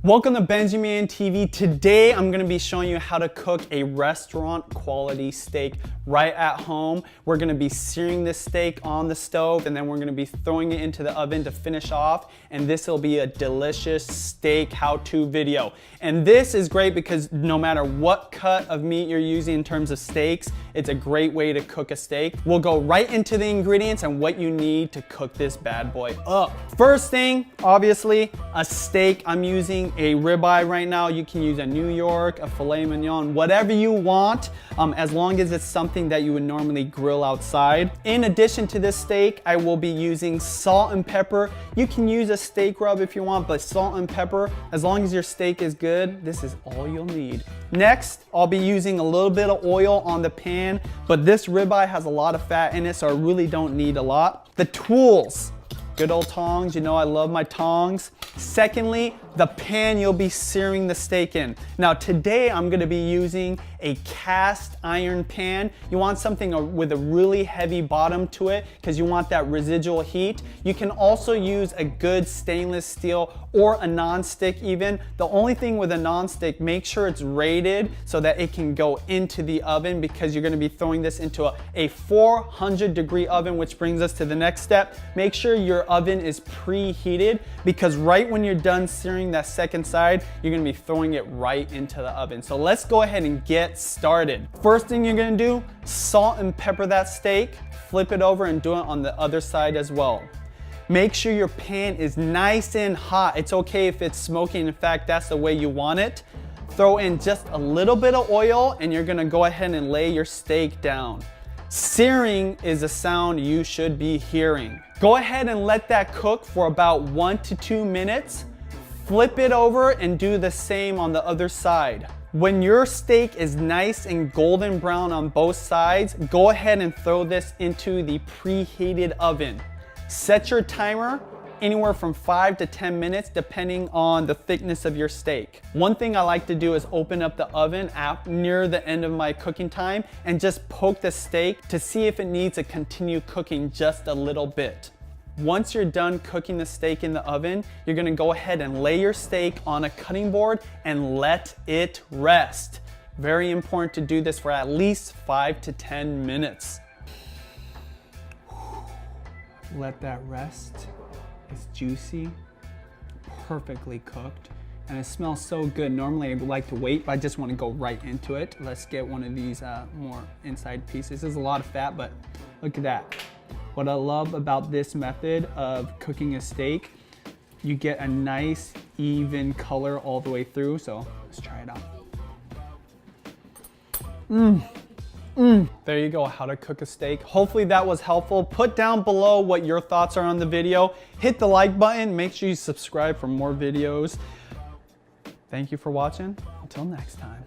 Welcome to BenjiManTV. Today I'm going to be showing you how to cook a restaurant quality steak right at home. We're going to be searing this steak on the stove and then we're going to be throwing it into the oven to finish off, and this will be a delicious steak how-to video. And this is great because no matter what cut of meat you're using in terms of steaks, it's a great way to cook a steak. We'll go right into the ingredients and what you need to cook this bad boy up. First thing, obviously, a steak. I'm using a ribeye right now. You can use a New York, a filet mignon, whatever you want, as long as it's something that you would normally grill outside. In addition to this steak, I will be using salt and pepper. You can use a steak rub if you want, but salt and pepper, as long as your steak is good, this is all you'll need. Next, I'll be using a little bit of oil on the pan, but this ribeye has a lot of fat in it, so I really don't need a lot. The tools. Good old tongs, you know I love my tongs. Secondly, the pan you'll be searing the steak in. Now today I'm gonna be using a cast iron pan. You want something with a really heavy bottom to it because you want that residual heat. You can also use a good stainless steel or a non-stick even. The only thing with a non-stick, make sure it's rated so that it can go into the oven because you're gonna be throwing this into a 400-degree oven, which brings us to the next step. Make sure your oven is preheated because right when you're done searing that second side, you're gonna be throwing it right into the oven. So let's go ahead and get started. First thing you're gonna do, salt and pepper that steak, flip it over and do it on the other side as well. Make sure your pan is nice and hot. It's okay if it's smoking. In fact, that's the way you want it. Throw in just a little bit of oil and you're gonna go ahead and lay your steak down. Searing is a sound you should be hearing. Go ahead and let that cook for about 1 to 2 minutes. Flip it over and do the same on the other side. When your steak is nice and golden brown on both sides, go ahead and throw this into the preheated oven. Set your timer anywhere from 5 to 10 minutes depending on the thickness of your steak. One thing I like to do is open up the oven near the end of my cooking time and just poke the steak to see if it needs to continue cooking just a little bit. Once you're done cooking the steak in the oven, you're gonna go ahead and lay your steak on a cutting board and let it rest. Very important to do this for at least 5 to 10 minutes. Let that rest. It's juicy, perfectly cooked, and it smells so good. Normally I would like to wait, but I just want to go right into it. Let's get one of these more inside pieces. There's a lot of fat, but look at that. What I love about this method of cooking a steak, you get a nice even color all the way through, so let's try it out. There you go, how to cook a steak. Hopefully that was helpful. Put down below what your thoughts are on the video. Hit the like button, make sure you subscribe for more videos. Thank you for watching. Until next time.